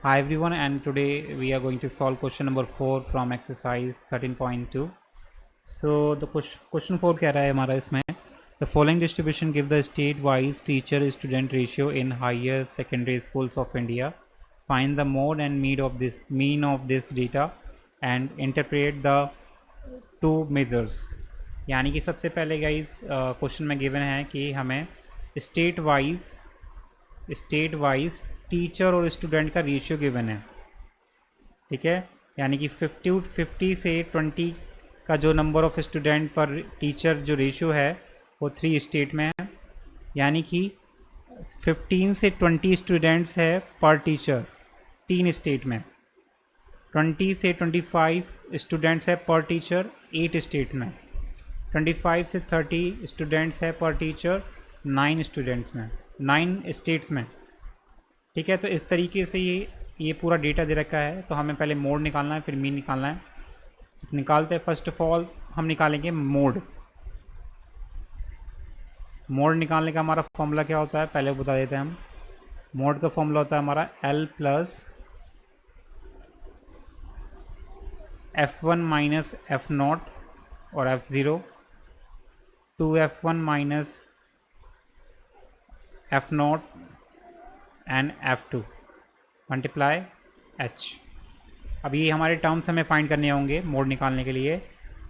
Hi everyone, and today we are going to solve question number 4 from exercise 13.2. So the question 4 कह रहा है हमारा इसमें the following distribution give the state wise teacher student ratio in higher secondary schools of India. Find the mode and mean of this data and interpret the two measures. यानी कि सबसे पहले guys question में given है कि हमें state wise teacher और student का रेशियो गिवन है, ठीक है। यानी कि 50 से 20 का जो नंबर ऑफ़ स्टूडेंट पर टीचर जो रेशियो है वो 3 स्टेट में है। यानी कि 15 से 20 स्टूडेंट्स है पर टीचर 3 स्टेट में, 20 से 25 स्टूडेंट्स है पर टीचर 8 स्टेट में, 25 से 30 स्टूडेंट्स है पर टीचर 9 स्टेट्स में, ठीक है। तो इस तरीके से ये पूरा डेटा दे रखा है। तो हमें पहले मोड निकालना है, फिर मीन निकालना है। तो निकालते हैं। फर्स्ट ऑफ ऑल हम निकालेंगे मोड निकालने का हमारा फॉर्मूला क्या होता है पहले बता देते हैं हम। मोड का फॉर्मूला होता है हमारा L plus F1 minus F0 और F0 2F1 minus F0 and F2 multiply H। अब ये हमारे टर्म्स हमें फाइंड करने होंगे मोड निकालने के लिए।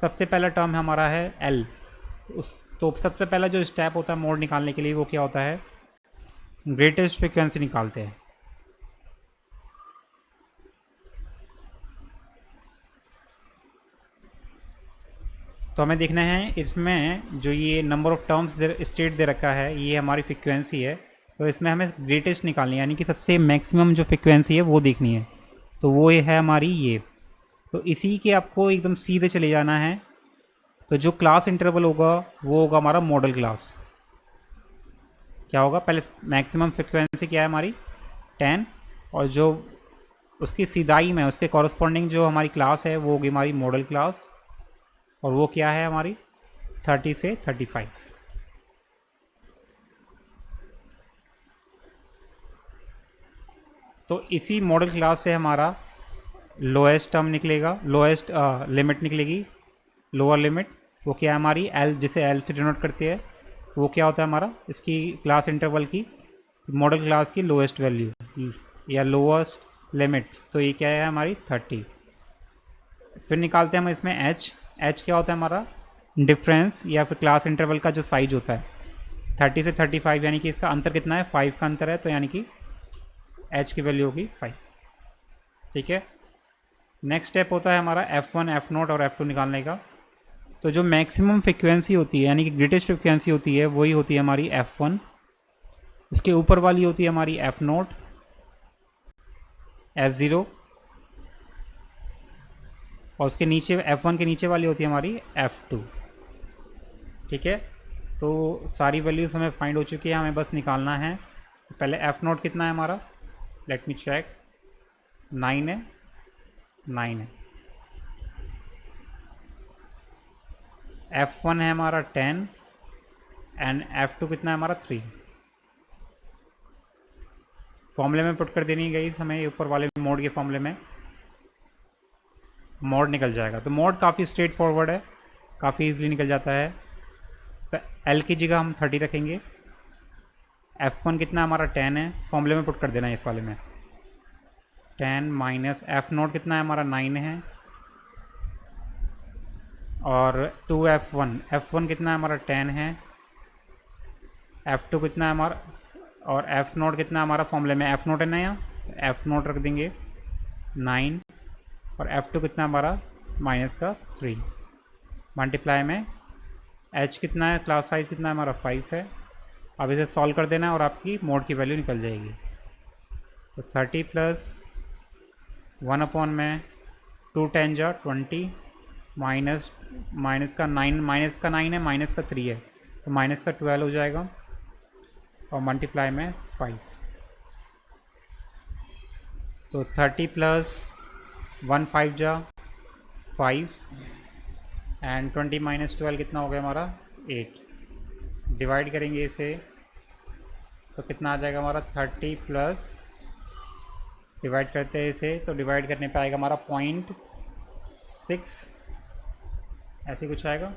सबसे पहला टर्म हमारा है L। तो सबसे पहला जो स्टेप होता है मोड निकालने के लिए वो क्या होता है, ग्रेटेस्ट फ्रीक्वेंसी निकालते हैं। तो हमें देखना है इसमें जो ये नंबर ऑफ़ टर्म्स स्टेट दे रखा है ये हमारी फ्रीक्वेंसी है। तो इसमें हमें ग्रेटेस्ट निकालनी है, यानी कि सबसे मैक्सिमम जो फ्रीक्वेंसी है वो देखनी है। तो वो है हमारी ये। तो इसी के आपको एकदम सीधे चले जाना है। तो जो क्लास इंटरवल होगा वो होगा हमारा मॉडल क्लास। क्या होगा, पहले मैक्सिमम फ्रीक्वेंसी क्या है हमारी 10, और जो उसकी सीधाई में उसके कॉरस्पॉन्डिंग जो हमारी क्लास है वो होगी हमारी मॉडल क्लास, और वो क्या है हमारी 30 से 35। तो इसी मॉडल क्लास से हमारा लोएस्ट टर्म निकलेगा, लोएस्ट लिमिट निकलेगी, लोअर लिमिट। वो क्या है हमारी L, जिसे L से डिनोट करती है। वो क्या होता है हमारा इसकी क्लास इंटरवल की मॉडल क्लास की लोएस्ट वैल्यू या लोएस्ट लिमिट। तो ये क्या है हमारी 30। फिर निकालते हैं हम इसमें H क्या होता है हमारा डिफरेंस या फिर क्लास इंटरवल का जो साइज होता है 30 से 35, यानी कि इसका अंतर कितना है 5 का अंतर है। तो यानी कि H की वैल्यू होगी 5, ठीक है। नेक्स्ट स्टेप होता है हमारा F1, F0 और F2 निकालने का। तो जो मैक्सिमम फ्रिक्वेंसी होती है यानी कि ग्रेटेस्ट फ्रिक्वेंसी होती है वही होती है हमारी F1, उसके ऊपर वाली होती है हमारी F0, F0, और उसके नीचे F1 के नीचे वाली होती है हमारी F2, ठीक है। तो सारी वैल्यूज़ हमें फाइंड हो चुकी है, हमें बस निकालना है। तो पहले F0 कितना है हमारा, लेट मी चेक, 9 है। F1 है हमारा 10 एंड F2 कितना है हमारा 3। फॉर्मूले में पुट कर देनी है गाइस हमें, ऊपर वाले मोड के फॉर्मूले में मोड निकल जाएगा। तो मोड काफ़ी स्ट्रेट फॉरवर्ड है, काफ़ी इजीली निकल जाता है। तो L की जगह हम 30 रखेंगे। F1 कितना हमारा 10 है, फॉर्मूले में पुट कर देना है इस वाले में 10 माइनस F0 कितना है हमारा 9 है, और 2F1 कितना है हमारा 10 है, F2 कितना है हमारा, और F0 कितना है हमारा फॉर्मूले में F0 है ना, यहाँ F0 रख देंगे 9, और F2 कितना हमारा माइनस का 3 मल्टीप्लाई में H कितना है, क्लास साइज कितना है हमारा 5 है। अब इसे सॉल्व कर देना है और आपकी मोड की वैल्यू निकल जाएगी। तो 30 प्लस 1 अपॉन में 2 10 जा 20 माइनस का 9 है, माइनस का 3 है, तो माइनस का 12 हो जाएगा, और मल्टीप्लाई में 5। तो 30 प्लस 1 5 जा 5 एंड 20 माइनस 12 कितना हो गया हमारा 8। डिवाइड करेंगे इसे तो कितना आ जाएगा हमारा 30 प्लस डिवाइड करते हैं इसे, तो डिवाइड करने पे आएगा हमारा 0.6, ऐसे कुछ आएगा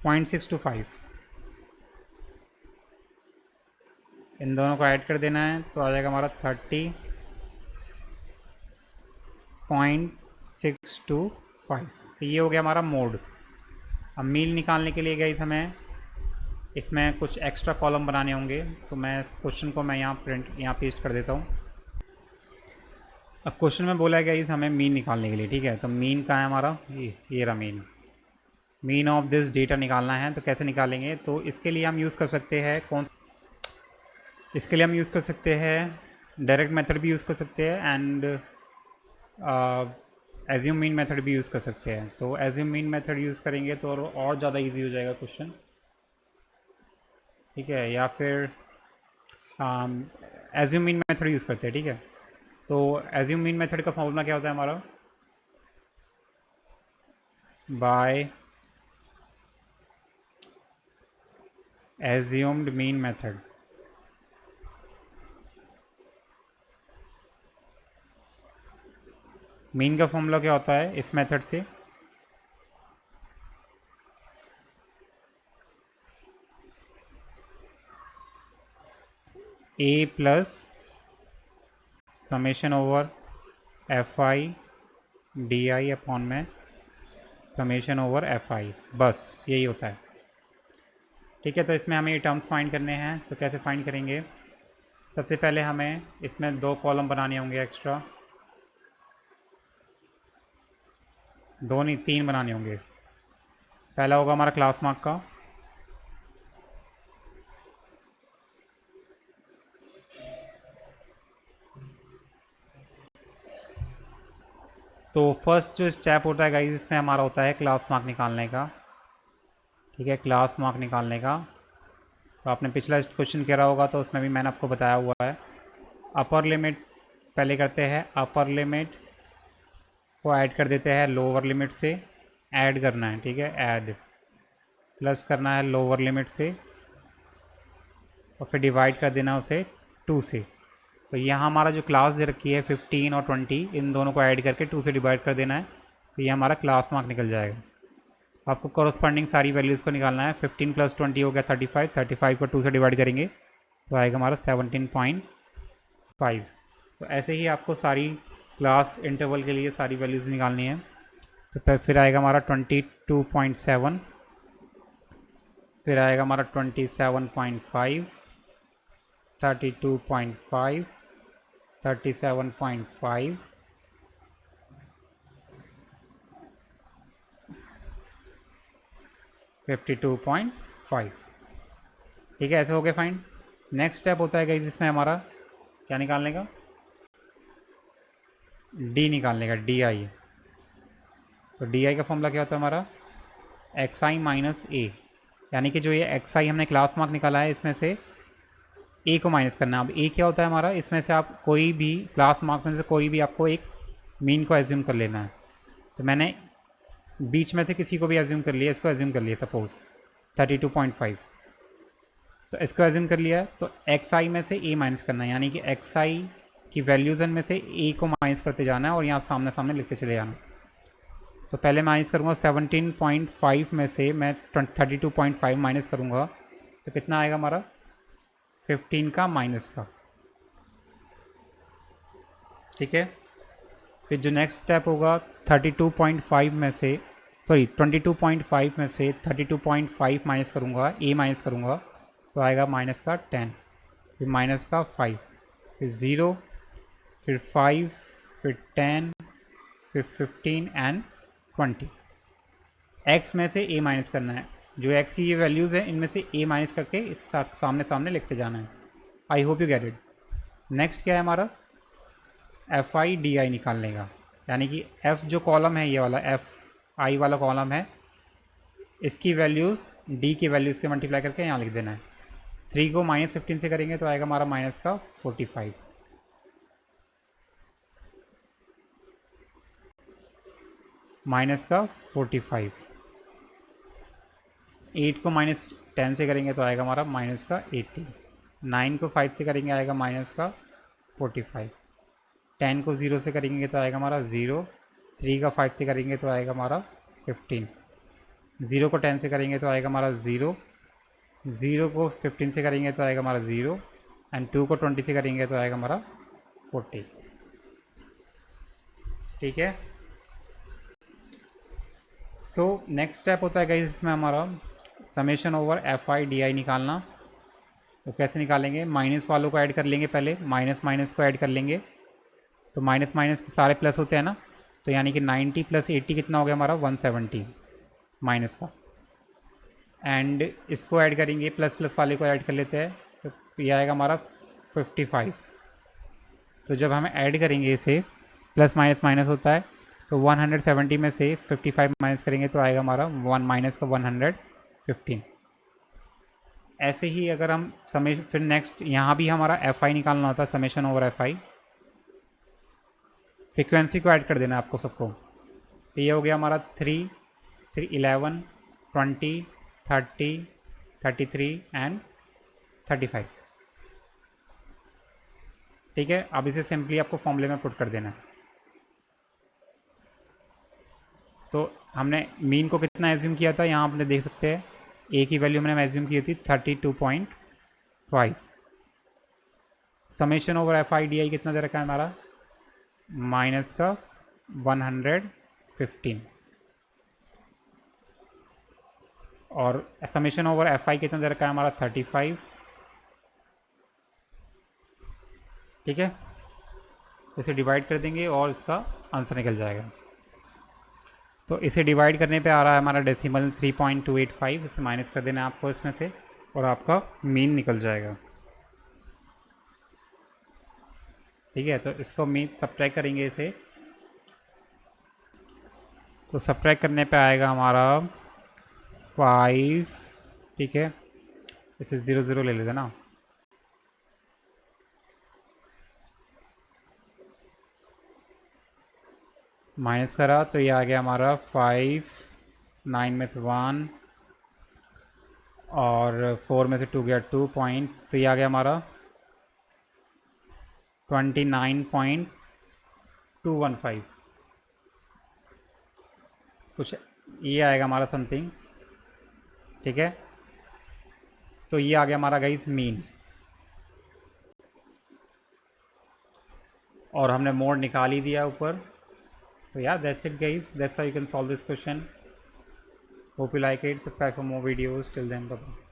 0.625। इन दोनों को ऐड कर देना है तो आ जाएगा हमारा 30.625। तो ये हो गया हमारा मोड। अब मील निकालने के लिए गाइस हमें इसमें कुछ एक्स्ट्रा कॉलम बनाने होंगे, तो मैं इस क्वेश्चन को मैं यहाँ पेस्ट कर देता हूँ। अब क्वेश्चन में बोला है गाइस हमें मीन निकालने के लिए, ठीक है। तो मीन कहाँ है हमारा, ये रहा मीन ऑफ दिस डेटा निकालना है। तो कैसे निकालेंगे, तो इसके लिए हम यूज़ कर सकते हैं इसके लिए हम यूज़ कर सकते हैं डायरेक्ट मेथड भी यूज़ कर सकते हैं, एंड एज्यूम मीन मेथड भी यूज़ कर सकते हैं। तो एज्यूम मीन मेथड यूज़ करेंगे तो और ज़्यादा इजी हो जाएगा क्वेश्चन, ठीक है। या फिर एज्यूम मीन मेथड यूज़ करते हैं, ठीक है। तो एज्यूम मीन मेथड का फॉर्मूला क्या होता है हमारा, by assumed mean method. Mean का फॉर्मूला क्या होता है इस मेथड से, A plus summation over F I D I upon में समेशन ओवर एफ आई, बस यही होता है, ठीक है। तो इसमें हमें ये टर्म्स फाइंड करने हैं। तो कैसे फाइंड करेंगे, सबसे पहले हमें इसमें 2 कॉलम बनाने होंगे एक्स्ट्रा, 2 नहीं 3 बनाने होंगे। पहला होगा हमारा क्लास मार्क का, तो फर्स्ट जो स्टेप होता है गाइस इसमें हमारा होता है क्लास मार्क निकालने का, ठीक है। क्लास मार्क निकालने का, तो आपने पिछला क्वेश्चन करा होगा तो उसमें भी मैंने आपको बताया हुआ है। अपर लिमिट पहले करते हैं, अपर लिमिट को ऐड कर देते हैं लोअर लिमिट से, ऐड करना है, ठीक है। ऐड प्लस करना है लोअर लिमिट से और फिर डिवाइड कर देना उसे 2 से। तो यहाँ हमारा जो क्लास दे रखी है 15 और 20, इन दोनों को ऐड करके 2 से डिवाइड कर देना है, तो ये हमारा क्लास मार्क निकल जाएगा। आपको कॉरस्पॉन्डिंग सारी वैल्यूज़ को निकालना है। 15 + 20 हो गया 35, 35 को 2 से डिवाइड करेंगे तो आएगा हमारा 17.5। तो ऐसे ही आपको सारी क्लास इंटरवल के लिए सारी वैल्यूज़ निकालनी है। तो फिर आएगा हमारा 22.7, फिर आएगा हमारा 27.5, 32.5, 37.5, 52.5, ठीक है। ऐसे हो गया फाइंड। नेक्स्ट स्टेप होता है जिसमें हमारा क्या निकालने का, डी निकालने का, डी आई। तो डी आई का फॉर्मूला क्या होता है हमारा, एक्स आई माइनस ए, यानी कि जो ये एक्स आई हमने क्लास मार्क निकाला है इसमें से ए को माइनस करना है। अब ए क्या होता है हमारा, इसमें से आप कोई भी क्लास मार्क में से कोई भी आपको एक मीन को एज्यूम कर लेना है। तो मैंने बीच में से किसी को भी एज्यूम कर लिया, इसको एज्यूम कर लिया सपोज 32.5, तो इसको एज्यूम कर लिया। तो एक्स आई में से ए माइनस करना है, यानी कि एक्स आई की वैल्यूज़न में से ए को माइनस करते जाना है और यहाँ सामने सामने लिखते चले जाना। तो पहले माइनस करूँगा 17.5 में से मैं 32.5 माइनस करूँगा, तो कितना आएगा हमारा 15 का माइनस का, ठीक है। फिर जो नेक्स्ट स्टेप होगा 32.5 में से 22.5 में से 32.5 माइनस करूँगा, ए माइनस करूँगा, तो आएगा माइनस का 10, फिर माइनस का 5, फिर 0, फिर 5, फिर 10, फिर 15 एंड 20। एक्स में से ए माइनस करना है, जो एक्स की ये वैल्यूज़ है इनमें से ए माइनस करके इस सामने सामने लिखते जाना है। I hope you get it. Next क्या है हमारा, एफ आई डी आई निकालने का, यानी कि एफ जो कॉलम है ये वाला एफ आई वाला कॉलम है, इसकी वैल्यूज़ डी की वैल्यूज़ से मल्टीप्लाई करके यहाँ लिख देना है। 3 को -15 से करेंगे तो आएगा हमारा माइनस का 45, माइनस का 45। 8 को -10 से करेंगे तो आएगा हमारा माइनस का 80। 9 को 5 से करेंगे आएगा माइनस का 45। 10 को 0 से करेंगे तो आएगा हमारा 0। 3 का 5 से करेंगे तो आएगा हमारा 15। 0 को 10 से करेंगे तो आएगा हमारा 0। 0 को 15 से करेंगे तो आएगा हमारा 0 एंड 2 को 20 से करेंगे तो आएगा हमारा 40। ठीक है। सो नेक्स्ट स्टेप होता है गाइस इसमें हमारा summation over F I D आई निकालना। वो कैसे निकालेंगे, माइनस वालों को ऐड कर लेंगे, पहले माइनस माइनस को ऐड कर लेंगे तो माइनस माइनस के सारे प्लस होते हैं ना, तो यानी कि 90 + 80 कितना हो गया हमारा 170 माइनस का। एंड इसको ऐड करेंगे, प्लस प्लस वाले को ऐड कर लेते हैं तो ये आएगा हमारा 55। तो जब हम ऐड करेंगे इसे, प्लस माइनस माइनस होता है, तो 170 में से 55 माइनस करेंगे तो आएगा हमारा 1 माइनस का 115। ऐसे ही अगर हम फिर नेक्स्ट यहाँ भी हमारा एफ आई निकालना होता है, समेशन ओवर एफ आई। फ्रिक्वेंसी को ऐड कर देना आपको सबको। तो ये हो गया हमारा 3, 11, 20, 30, 33 एंड 35। ठीक है। अब इसे सिंपली आपको फॉर्मूले में पुट कर देना है। तो हमने मीन को कितना एज्यूम किया था, यहाँ आपने देख सकते हैं ए की वैल्यू मैंने एज्यूम की थी 32.5। Summation over F I D आई कितना दे रखा है हमारा, माइनस का 115। और समेशन ओवर एफ आई कितना दे रखा है हमारा 35। ठीक है। इसे डिवाइड कर देंगे और इसका आंसर निकल जाएगा। तो इसे डिवाइड करने पे आ रहा है हमारा डेसिमल 3.285। इसे माइनस कर देना है आपको इसमें से और आपका मीन निकल जाएगा। ठीक है। तो इसको मीन सब्ट्रैक्ट करेंगे इसे, तो सब्ट्रैक्ट करने पे आएगा हमारा 5। ठीक है। इसे 0 0 ले लेते ना, माइनस करा तो ये आ गया हमारा 5, 9 में से 1 और 4 में से 2 गया 2 पॉइंट, तो ये आ गया हमारा 29.215 कुछ ये आएगा हमारा समथिंग। ठीक है। तो ये आ गया हमारा गाइस मीन, और हमने मोड निकाल ही दिया ऊपर। So yeah, that's it guys. That's how you can solve this question. Hope you like it. Subscribe for more videos. Till then, bye bye.